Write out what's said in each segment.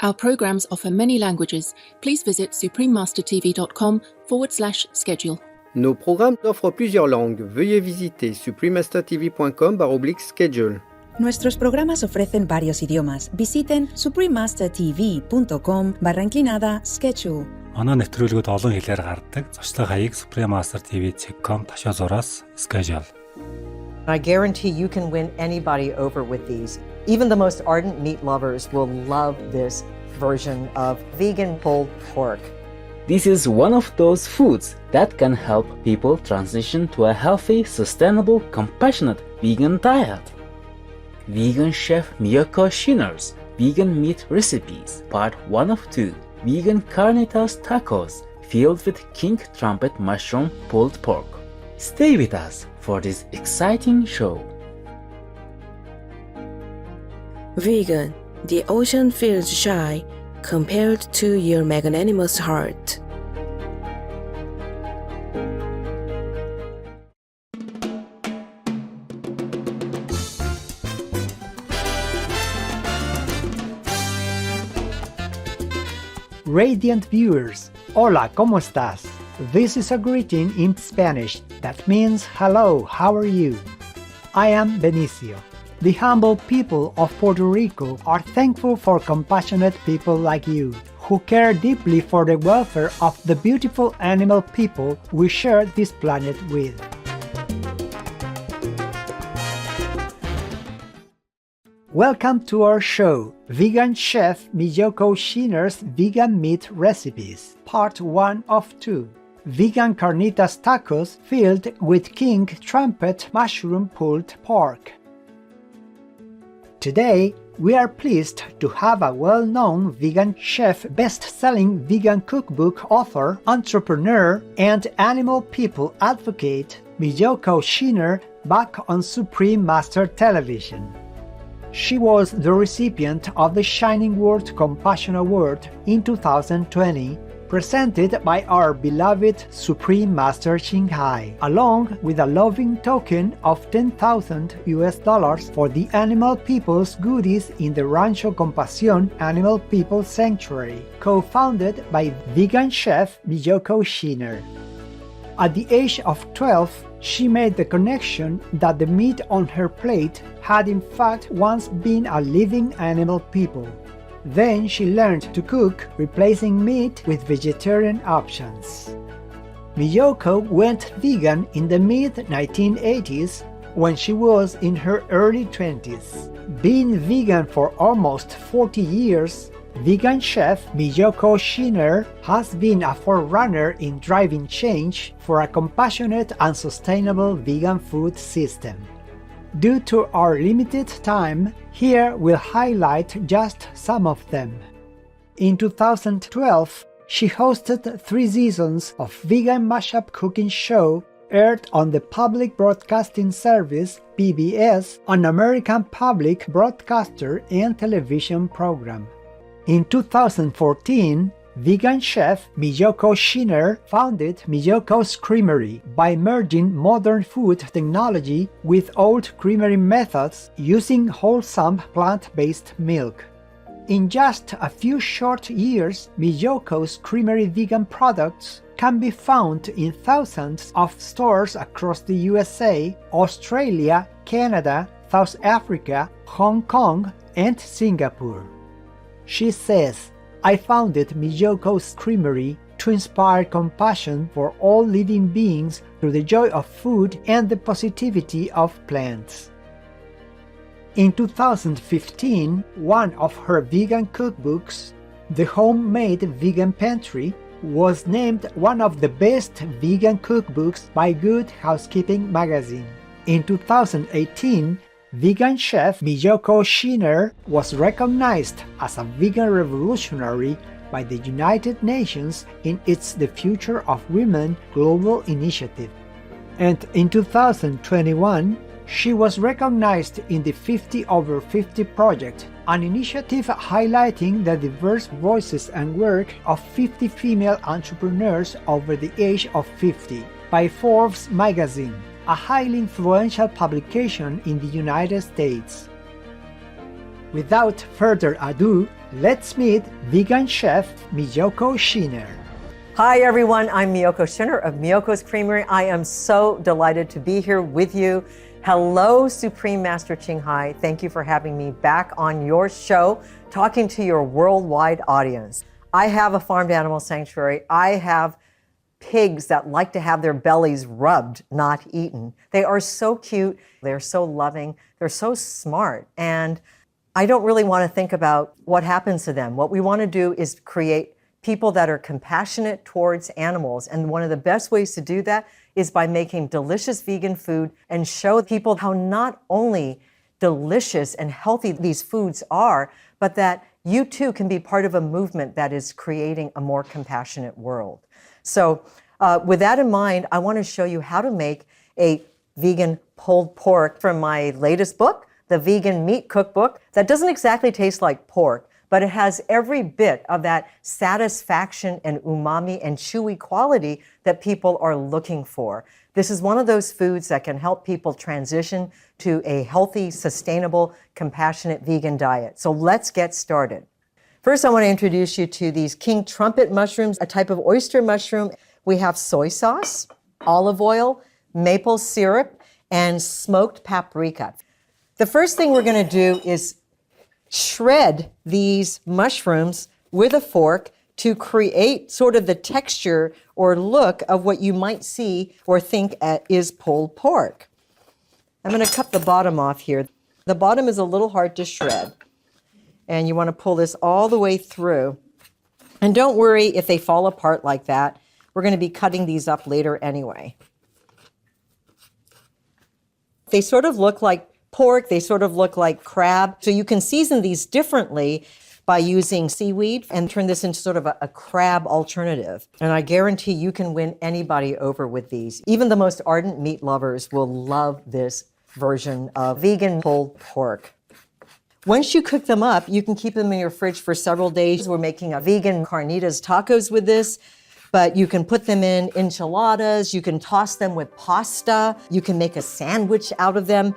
Our programs offer many languages. Please visit suprememastertv.com/schedule. Nos programmes offrent plusieurs langues. Veuillez visiter suprememastertv.com/schedule. Nuestros programas ofrecen varios idiomas. Visiten suprememastertv.com/schedule. Манай нэвтрүүлгүүд олон хэлээр гардаг. Зочлог хаяг suprememastertv.com /зураас schedule. I guarantee you can win anybody over with these. Even the most ardent meat lovers will love this version of vegan pulled pork. This is one of those foods that can help people transition to a healthy, sustainable, compassionate vegan diet. Vegan chef Miyoko Schinner's Vegan Meat Recipes, Part 1 of 2. Vegan Carnitas tacos filled with king trumpet mushroom pulled pork. Stay with us for this exciting show. Vegan, the ocean feels shy compared to your magnanimous heart. Radiant viewers, hola, ¿cómo estás? This is a greeting in Spanish that means hello, how are you? I am Benicio. The humble people of Puerto Rico are thankful for compassionate people like you, who care deeply for the welfare of the beautiful animal people we share this planet with. Welcome to our show, Vegan Chef Miyoko Schinner's Vegan Meat Recipes, Part 1 of 2. Vegan Carnitas tacos filled with king trumpet mushroom pulled pork. Today, we are pleased to have a well-known vegan chef, best-selling vegan cookbook author, entrepreneur, and animal people advocate, Miyoko Schinner, back on Supreme Master Television. She was the recipient of the Shining World Compassion Award in 2020, presented by our beloved Supreme Master Shanghai, along with a loving token of $10,000 for the animal people's goodies in the Rancho Compasión Animal People Sanctuary, co-founded by vegan chef Miyoko Schinner. At the age of 12, she made the connection that the meat on her plate had in fact once been a living animal people. Then she learned to cook, replacing meat with vegetarian options. Miyoko went vegan in the mid-1980s when she was in her early 20s. Being vegan for almost 40 years, vegan chef Miyoko Schinner has been a forerunner in driving change for a compassionate and sustainable vegan food system. Due to our limited time, here we'll highlight just some of them. In 2012, she hosted 3 seasons of Vegan Mashup Cooking Show aired on the Public Broadcasting Service (PBS), an American public broadcaster and television program. In 2014, vegan chef Miyoko Schinner founded Miyoko's Creamery by merging modern food technology with old creamery methods using wholesome plant-based milk. In just a few short years, Miyoko's Creamery vegan products can be found in thousands of stores across the USA, Australia, Canada, South Africa, Hong Kong, and Singapore. She says, I founded Miyoko's Creamery to inspire compassion for all living beings through the joy of food and the positivity of plants. In 2015, one of her vegan cookbooks, The Homemade Vegan Pantry, was named one of the best vegan cookbooks by Good Housekeeping magazine. In 2018, vegan chef Miyoko Schinner was recognized as a vegan revolutionary by the United Nations in its The Future of Women Global Initiative. And in 2021, she was recognized in the 50 Over 50 project, an initiative highlighting the diverse voices and work of 50 female entrepreneurs over the age of 50 by Forbes magazine, a highly influential publication in the United States. Without further ado, Let's meet vegan chef Miyoko Schinner. Hi everyone, I'm Miyoko Schinner of Miyoko's Creamery. I am so delighted to be here with you. Hello, Supreme Master Ching Hai. Thank you for having me back on your show, talking to your worldwide audience. I have a farmed animal sanctuary. I have pigs that like to have their bellies rubbed, not eaten. They are so cute. They're so loving. They're so smart. And I don't really want to think about what happens to them. What we want to do is create people that are compassionate towards animals. And one of the best ways to do that is by making delicious vegan food and show people how not only delicious and healthy these foods are, but that you too can be part of a movement that is creating a more compassionate world. So with that in mind, I want to show you how to make a vegan pulled pork from my latest book, the Vegan Meat Cookbook, that doesn't exactly taste like pork, but it has every bit of that satisfaction and umami and chewy quality that people are looking for. This is one of those foods that can help people transition to a healthy, sustainable, compassionate vegan diet. So let's get started. First, I want to introduce you to these king trumpet mushrooms, a type of oyster mushroom. We have soy sauce, olive oil, maple syrup, and smoked paprika. The first thing we're going to do is shred these mushrooms with a fork to create sort of the texture or look of what you might see or think is pulled pork. I'm going to cut the bottom off here. The bottom is a little hard to shred, and you want to pull this all the way through. And don't worry if they fall apart like that. We're going to be cutting these up later anyway. They sort of look like pork, they sort of look like crab. So you can season these differently by using seaweed and turn this into sort of a crab alternative. And I guarantee you can win anybody over with these. Even the most ardent meat lovers will love this version of vegan pulled pork. Once you cook them up, you can keep them in your fridge for several days. We're making a vegan Carnitas tacos with this, but you can put them in enchiladas, you can toss them with pasta, you can make a sandwich out of them.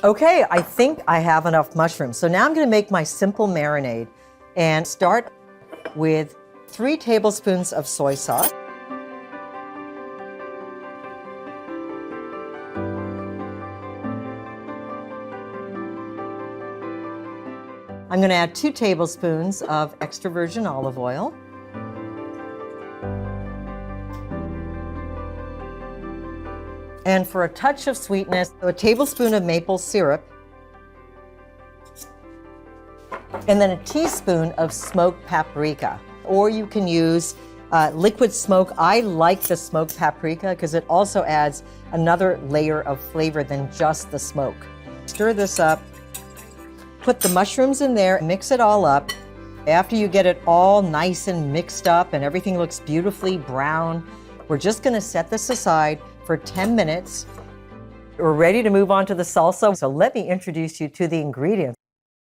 Okay, I think I have enough mushrooms. So now I'm going to make my simple marinade and start with 3 tablespoons of soy sauce. I'm going to add 2 tablespoons of extra virgin olive oil. And for a touch of sweetness, a tablespoon of maple syrup, and then a teaspoon of smoked paprika. Or you can use liquid smoke. I like the smoked paprika because it also adds another layer of flavor than just the smoke. Stir this up, put the mushrooms in there, mix it all up. After you get it all nice and mixed up and everything looks beautifully brown, we're just going to set this aside for 10 minutes. We're ready to move on to the salsa. So let me introduce you to the ingredients.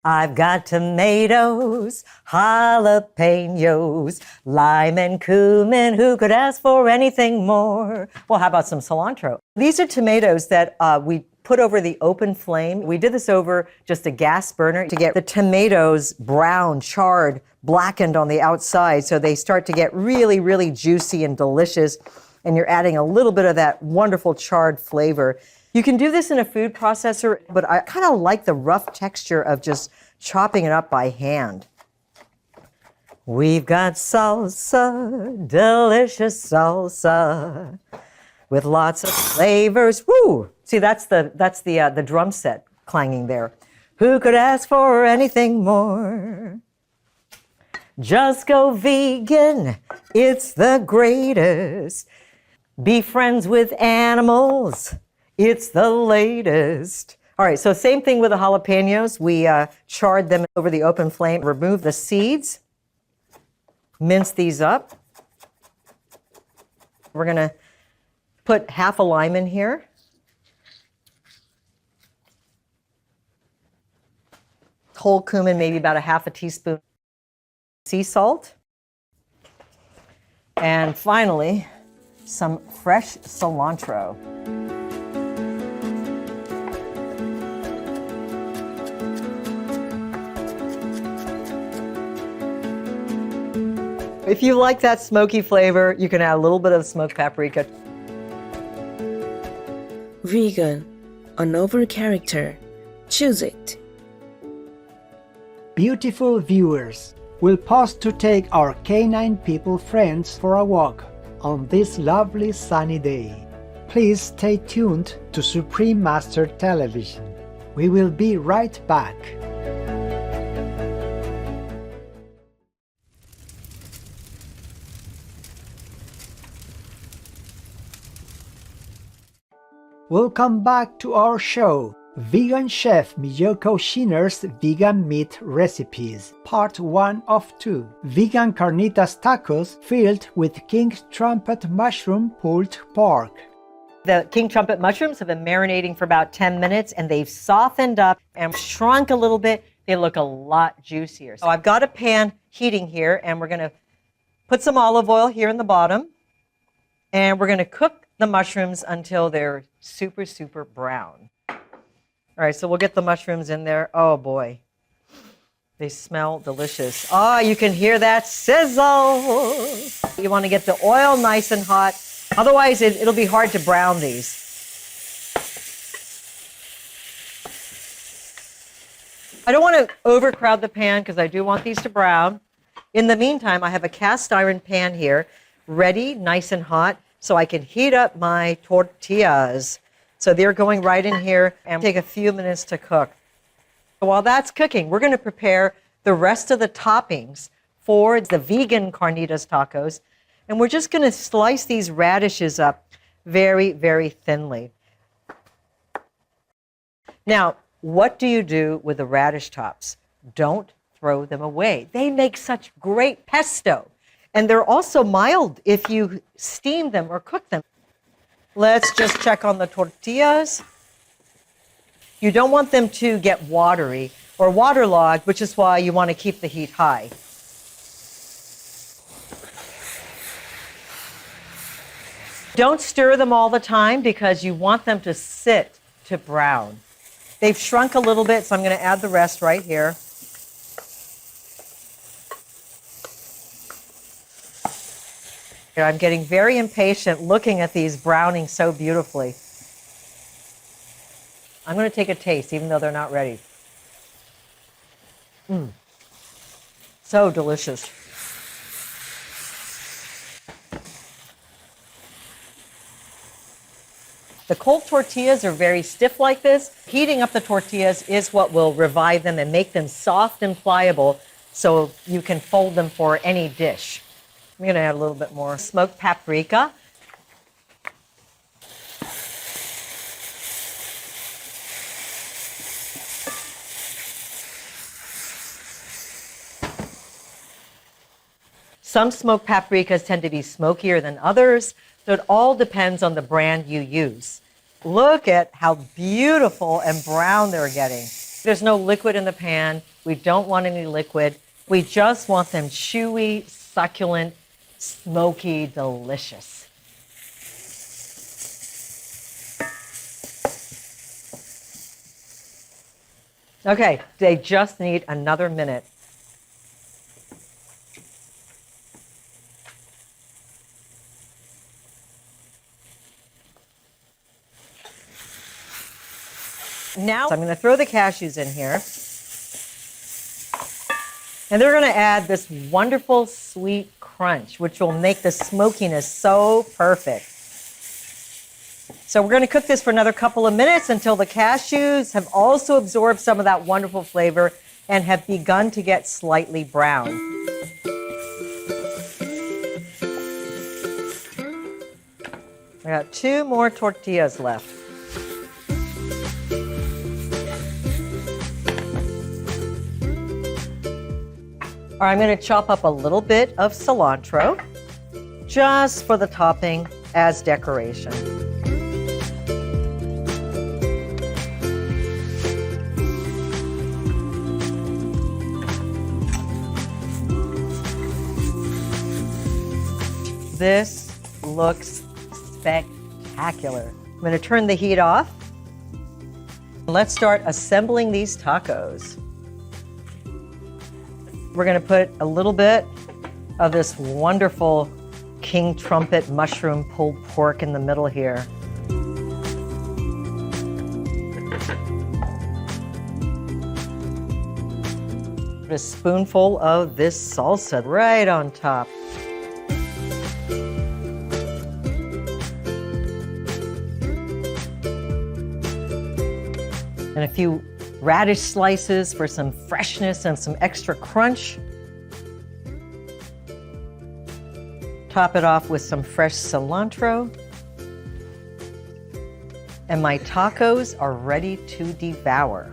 I've got tomatoes, jalapenos, lime and cumin. Who could ask for anything more? Well, how about some cilantro? These are tomatoes that we put over the open flame. We did this over just a gas burner to get the tomatoes brown, charred, blackened on the outside so they start to get really, really juicy and delicious. And you're adding a little bit of that wonderful charred flavor. You can do this in a food processor, but I kind of like the rough texture of just chopping it up by hand. We've got salsa, delicious salsa, with lots of flavors. Woo! See, that's the drum set clanging there. Who could ask for anything more? Just go vegan, it's the greatest. Be friends with animals, it's the latest. All right, so same thing with the jalapenos. We charred them over the open flame, remove the seeds, mince these up. We're gonna put half a lime in here. Whole cumin, maybe about a half a teaspoon. Sea salt. And finally, some fresh cilantro. If you like that smoky flavor, you can add a little bit of smoked paprika. Vegan, a novel character. Choose it. Beautiful viewers, we'll pause to take our canine people friends for a walk on this lovely sunny day. Please stay tuned to Supreme Master Television. We will be right back. Welcome back to our show, Vegan Chef Miyoko Schinner's Vegan Meat Recipes, Part 1 of 2. Vegan Carnitas tacos filled with King Trumpet mushroom pulled pork. The King Trumpet mushrooms have been marinating for about 10 minutes and they've softened up and shrunk a little bit. They look a lot juicier. So I've got a pan heating here and we're going to put some olive oil here in the bottom and we're going to cook the mushrooms until they're super, super brown. All right, so we'll get the mushrooms in there. Oh boy, they smell delicious. Oh, you can hear that sizzle. You want to get the oil nice and hot. Otherwise, it'll be hard to brown these. I don't want to overcrowd the pan because I do want these to brown. In the meantime, I have a cast iron pan here, ready, nice and hot, so I can heat up my tortillas. So they're going right in here and take a few minutes to cook. While that's cooking, we're going to prepare the rest of the toppings for the vegan carnitas tacos. And we're just going to slice these radishes up very, very thinly. Now, what do you do with the radish tops? Don't throw them away. They make such great pesto. And they're also mild if you steam them or cook them. Let's just check on the tortillas. You don't want them to get watery or waterlogged, which is why you want to keep the heat high. Don't stir them all the time because you want them to sit to brown. They've shrunk a little bit, so I'm going to add the rest right here. I'm getting very impatient looking at these browning so beautifully. I'm going to take a taste, even though they're not ready. So delicious. The cold tortillas are very stiff like this. Heating up the tortillas is what will revive them and make them soft and pliable so you can fold them for any dish. I'm going to add a little bit more smoked paprika. Some smoked paprikas tend to be smokier than others, so it all depends on the brand you use. Look at how beautiful and brown they're getting. There's no liquid in the pan. We don't want any liquid. We just want them chewy, succulent, smoky, delicious. Okay, they just need another minute. Now I'm going to throw the cashews in here. And they're going to add this wonderful sweet crunch, which will make the smokiness so perfect. So we're going to cook this for another couple of minutes until the cashews have also absorbed some of that wonderful flavor and have begun to get slightly brown. I got 2 more tortillas left. All right, I'm going to chop up a little bit of cilantro just for the topping as decoration. This looks spectacular. I'm going to turn the heat off. Let's start assembling these tacos. We're going to put a little bit of this wonderful king trumpet mushroom pulled pork in the middle here. Put a spoonful of this salsa right on top. And a few radish slices for some freshness and some extra crunch. Top it off with some fresh cilantro. And my tacos are ready to devour.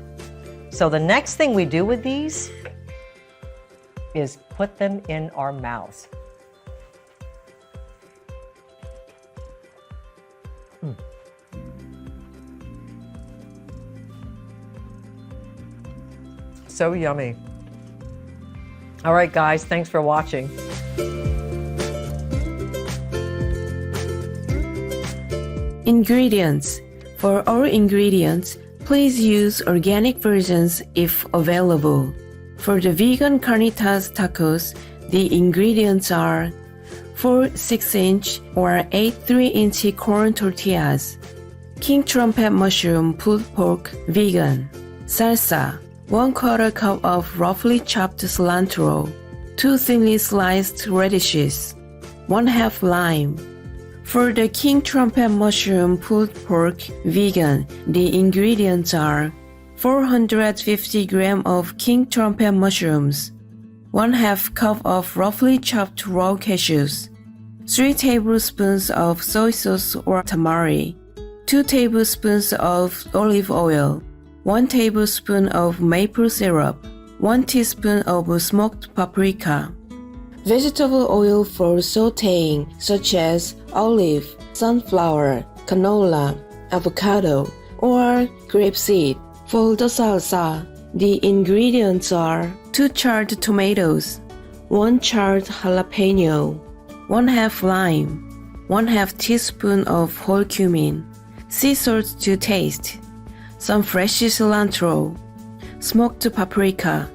So the next thing we do with these is put them in our mouths. So yummy. All right, guys, thanks for watching. Ingredients. For all ingredients, please use organic versions if available. For the vegan Carnitas tacos, the ingredients are 4 6-inch or 8 3-inch corn tortillas, king trumpet mushroom pulled pork vegan, salsa, 1/4 cup of roughly chopped cilantro, 2 thinly sliced radishes, 1/2 lime. For the king trumpet mushroom pulled pork vegan, the ingredients are 450 grams of king trumpet mushrooms, 1/2 cup of roughly chopped raw cashews, 3 tablespoons of soy sauce or tamari, 2 tablespoons of olive oil, 1 tablespoon of maple syrup, 1 teaspoon of smoked paprika. Vegetable oil for sautéing, such as olive, sunflower, canola, avocado, or grapeseed. For the salsa, the ingredients are 2 charred tomatoes, 1 charred jalapeno, 1/2 lime, 1/2 teaspoon of whole cumin, sea salt to taste, some fresh cilantro, smoked paprika,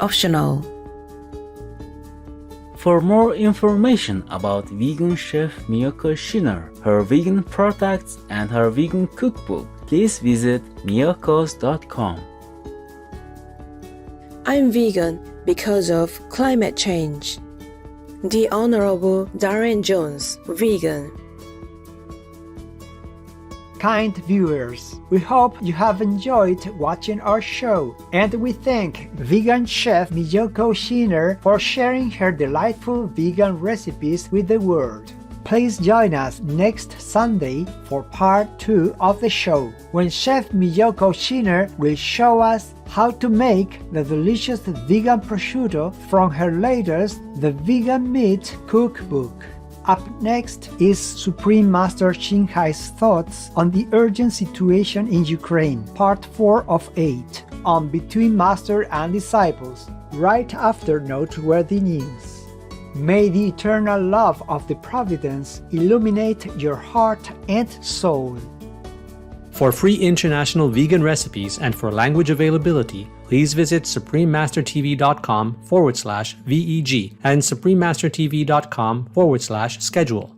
optional. For more information about vegan chef Miyoko Schinner, her vegan products, and her vegan cookbook, please visit miyokos.com. I'm vegan because of climate change. The Honorable Darren Jones, vegan. Kind viewers, we hope you have enjoyed watching our show, and we thank vegan chef Miyoko Schinner for sharing her delightful vegan recipes with the world. Please join us next Sunday for part 2 of the show, when Chef Miyoko Schinner will show us how to make the delicious vegan prosciutto from her latest The Vegan Meat Cookbook. Up next is Supreme Master Ching Hai's thoughts on the urgent situation in Ukraine, part 4 of 8, on Between Master and Disciples, right after noteworthy news. May the eternal love of the Providence illuminate your heart and soul. For free international vegan recipes and for language availability, please visit suprememastertv.com/VEG and suprememastertv.com/schedule.